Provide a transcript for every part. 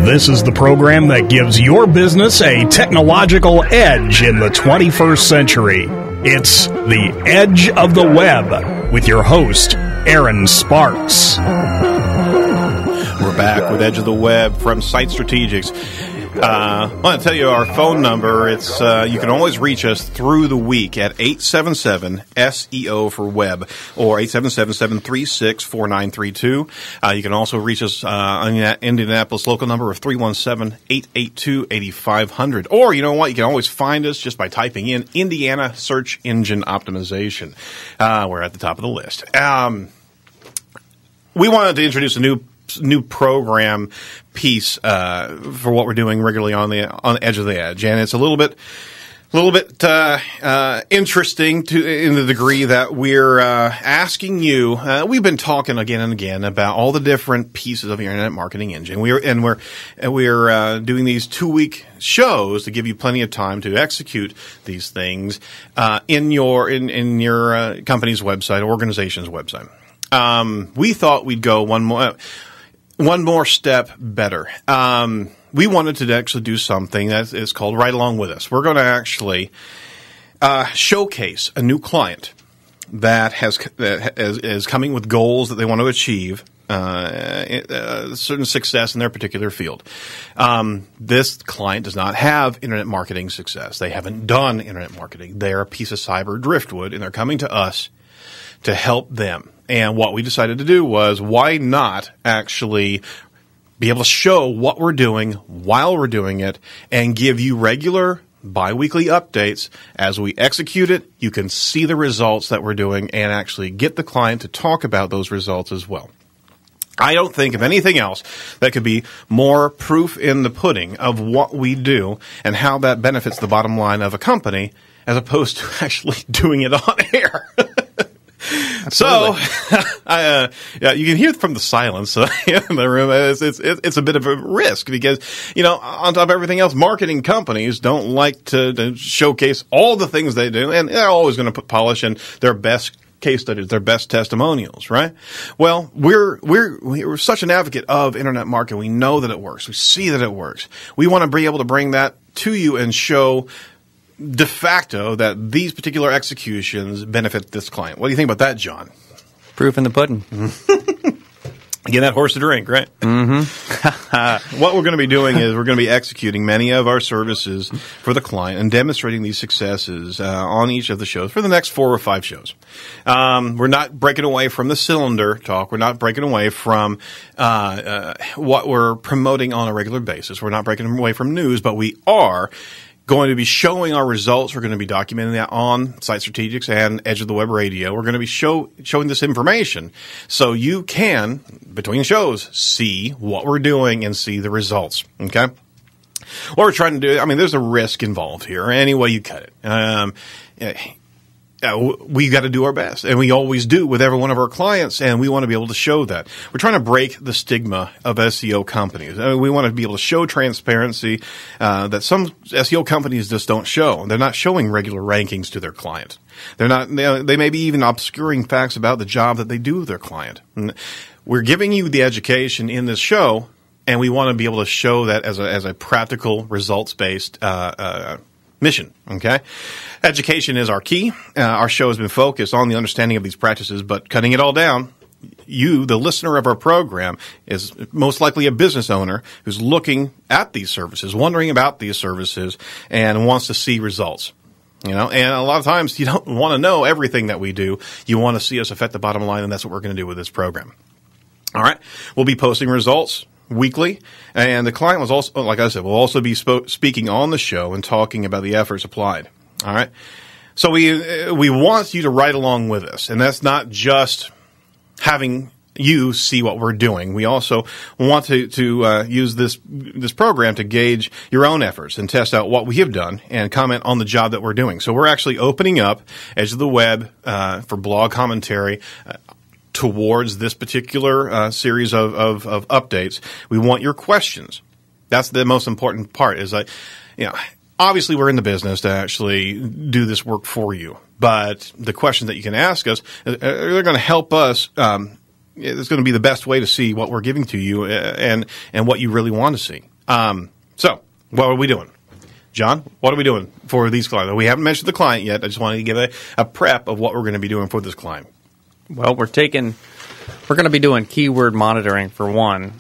This is the program that gives your business a technological edge in the 21st century. It's The Edge of the Web with your host, Aaron Sparks. We're back with Edge of the Web from Site Strategics. I want to tell you our phone number. It's you can always reach us through the week at 877-SEO for web or 877-736-4932. You can also reach us on the Indianapolis local number of 317-882-8500. Or you know what? You can always find us just by typing in Indiana Search Engine Optimization. We're at the top of the list. We wanted to introduce a new program piece for what we're doing regularly on the Edge of the Edge, and it's a little bit interesting in the degree that we're asking you. We've been talking again and again about all the different pieces of your Internet Marketing Engine. We're doing these 2-week shows to give you plenty of time to execute these things in your company's website, organization's website. We thought we'd go one more step better. We wanted to actually do something that is called Right Along With Us. We're going to actually showcase a new client that is coming with goals that they want to achieve, certain success in their particular field. This client does not have internet marketing success. They haven't done internet marketing. They're a piece of cyber driftwood, and they're coming to us to help them. And what we decided to do was, why not actually be able to show what we're doing while we're doing it and give you regular bi-weekly updates as we execute it. You can see the results that we're doing and actually get the client to talk about those results as well. I don't think of anything else that could be more proof in the pudding of what we do and how that benefits the bottom line of a company as opposed to actually doing it on air. So, you can hear from the silence in the room. It's a bit of a risk because, on top of everything else, marketing companies don't like to showcase all the things they do, and they're always going to put polish in their best case studies, their best testimonials, right? Well, we're such an advocate of internet marketing. We know that it works. We see that it works. We want to be able to bring that to you and show de facto that these particular executions benefit this client. What do you think about that, John? Proof in the pudding. Get that horse to drink, right? Mm-hmm. What we're going to be doing is we're going to be executing many of our services for the client and demonstrating these successes on each of the shows for the next 4 or 5 shows. We're not breaking away from the cylinder talk. We're not breaking away from what we're promoting on a regular basis. We're not breaking away from news, but we are going to be showing our results. We're going to be documenting that on Site Strategics and Edge of the Web Radio. We're going to be showing this information so you can, between shows, see what we're doing and see the results. Okay? What we're trying to do, there's a risk involved here, any way you cut it. We got to do our best, and we always do with every one of our clients, and we want to be able to show that. We're trying to break the stigma of SEO companies. We want to be able to show transparency that some SEO companies just don't show. They're not showing regular rankings to their client. They're not. They may be even obscuring facts about the job that they do with their client. And we're giving you the education in this show, and we want to be able to show that as a practical, results-based mission. Okay, education is our key. Our show has been focused on the understanding of these practices, but cutting it all down, you, the listener of our program, is most likely a business owner who's looking at these services, wondering about these services, and wants to see results. And a lot of times you don't want to know everything that we do. You want to see us affect the bottom line, and that's what we're going to do with this program. All right, we'll be posting results weekly, and the client was also, like I said, will also be speaking on the show and talking about the efforts applied. All right, so we want you to ride along with us, and that's not just having you see what we're doing. We also want to use this program to gauge your own efforts and test out what we have done and comment on the job that we're doing. So we're actually opening up Edge of the Web for blog commentary towards this particular series of updates. We want your questions. That's the most important part. Is obviously we're in the business to actually do this work for you, but the questions that you can ask us, they're going to help us it's going to be the best way to see what we're giving to you and what you really want to see. So what are we doing? John, what are we doing for these clients? We haven't mentioned the client yet. I just wanted to give a prep of what we're going to be doing for this client. Well, we're going to be doing keyword monitoring for one,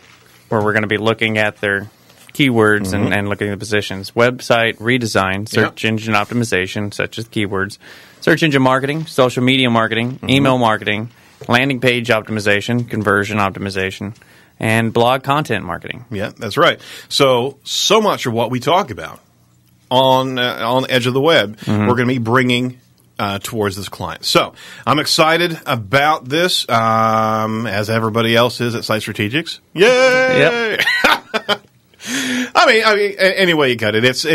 where we're going to be looking at their keywords and looking at the positions. Website redesign, search engine optimization, such as keywords, search engine marketing, social media marketing, email marketing, landing page optimization, conversion optimization, and blog content marketing. Yeah, that's right. So much of what we talk about on the edge of the web, we're going to be bringing towards this client. So I'm excited about this, as everybody else is at Site Strategics. Yay! Yep. I mean, any way you cut it, it's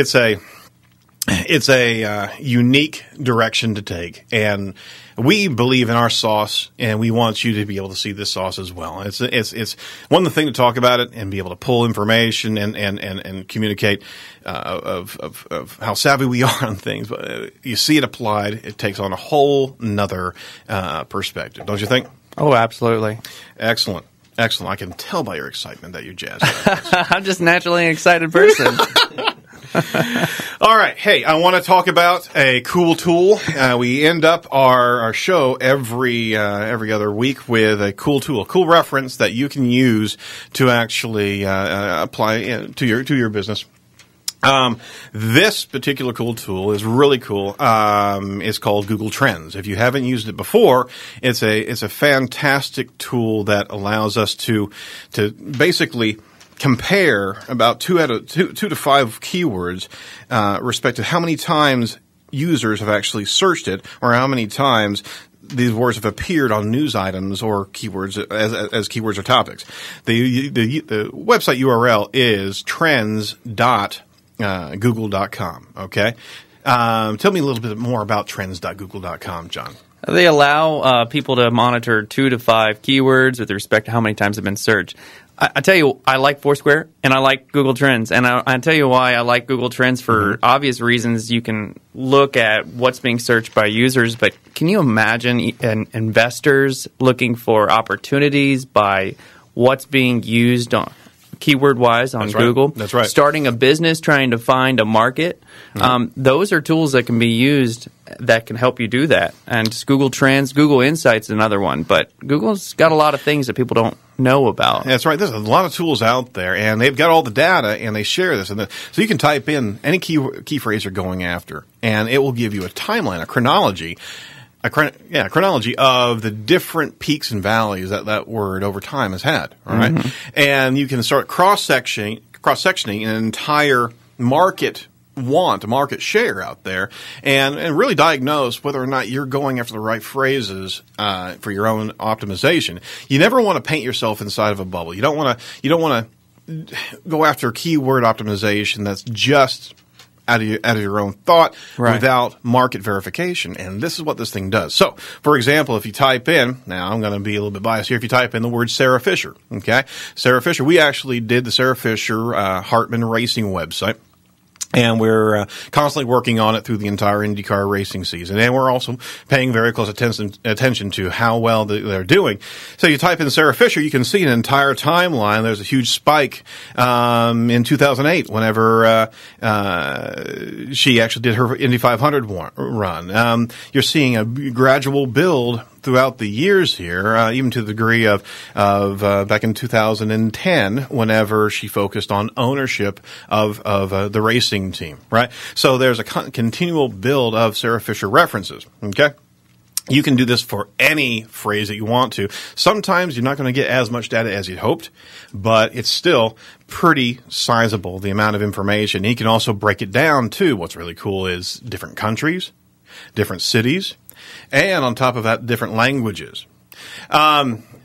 a unique direction to take, and we believe in our sauce, and we want you to be able to see this sauce as well. It's one thing to talk about it and be able to pull information and communicate of how savvy we are on things, but you see it applied, it takes on a whole nother perspective, don't you think? Oh, absolutely. Excellent. I can tell by your excitement that you're jazzed about this. I'm just naturally an excited person. All right. Hey, I want to talk about a cool tool. We end up our show every other week with a cool tool, a cool reference that you can use to actually apply to your business. This particular cool tool is really cool. It's called Google Trends. If you haven't used it before, it's a fantastic tool that allows us to basically compare about two to five keywords, respect to how many times users have actually searched it, or how many times these words have appeared on news items or keywords as keywords or topics. The website URL is trends.google.com. Okay, tell me a little bit more about trends.google.com, John. They allow people to monitor 2 to 5 keywords with respect to how many times they've been searched. I tell you, I like Foursquare and I like Google Trends. And I tell you why I like Google Trends for obvious reasons. You can look at what's being searched by users, but can you imagine investors looking for opportunities by what's being used on keyword-wise on Google? That's right. Starting a business, trying to find a market. Those are tools that can be used that can help you do that. And just Google Trends, Google Insights is another one. But Google's got a lot of things that people don't know about. That's right. There's a lot of tools out there, and they've got all the data, and they share this. So you can type in any key phrase you're going after, and it will give you a timeline, a chronology. Chronology of the different peaks and valleys that word over time has had. All right, and you can start cross-sectioning an entire market share out there, and really diagnose whether or not you're going after the right phrases for your own optimization. You never want to paint yourself inside of a bubble. You don't want to go after keyword optimization that's just out of your own thought without market verification. And this is what this thing does. So, for example, if you type in, now I'm going to be a little bit biased here, if you type in the word Sarah Fisher, okay? Sarah Fisher, we actually did the Sarah Fisher Hartman Racing website. And we're constantly working on it through the entire IndyCar racing season. And we're also paying very close attention to how well they're doing. So you type in Sarah Fisher, you can see an entire timeline. There's a huge spike in 2008 whenever she actually did her Indy 500 run. You're seeing a gradual build throughout the years here, even to the degree of back in 2010, whenever she focused on ownership of the racing team, right? So there's a continual build of Sarah Fisher references, okay? You can do this for any phrase that you want to. Sometimes you're not going to get as much data as you'd hoped, but it's still pretty sizable, the amount of information. You can also break it down, too. What's really cool is different countries, different cities, and on top of that, different languages.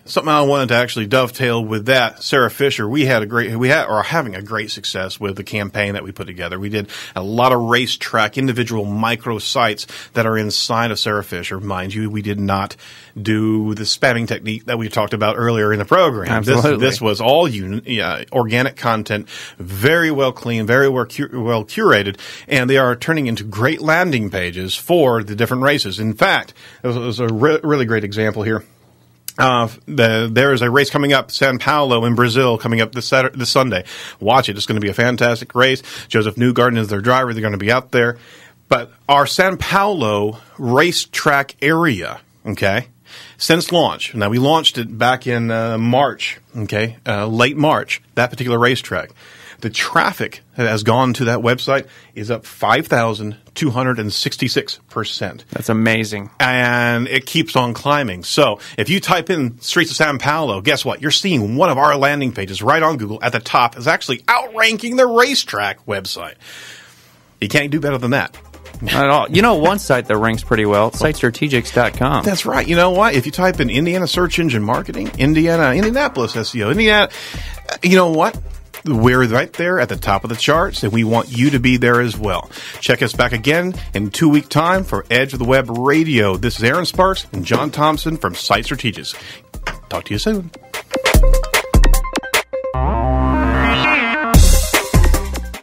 Something I wanted to actually dovetail with that, Sarah Fisher, we are having a great success with the campaign that we put together. We did a lot of racetrack, individual micro sites that are inside of Sarah Fisher. Mind you, we did not do the spamming technique that we talked about earlier in the program. Absolutely. This was all organic content, very well cleaned, very well curated, and they are turning into great landing pages for the different races. In fact, there was a really great example here. There is a race coming up, São Paulo in Brazil, coming up this Sunday. Watch it. It's going to be a fantastic race. Joseph Newgarden is their driver. They're going to be out there. But our São Paulo racetrack area, okay, since launch, now we launched it back in March, okay, late March, that particular racetrack. The traffic that has gone to that website is up 5,266%. That's amazing. And it keeps on climbing. So if you type in Streets of São Paulo, guess what? You're seeing one of our landing pages right on Google at the top is actually outranking the racetrack website. You can't do better than that. Not at all. You know one site that ranks pretty well? Sitestrategics.com. That's right. You know what? If you type in Indiana search engine marketing, Indianapolis SEO, Indiana, you know what? We're right there at the top of the charts, and we want you to be there as well. Check us back again in 2 week time for Edge of the Web Radio. This is Aaron Sparks and John Thompson from Site Strategics. Talk to you soon.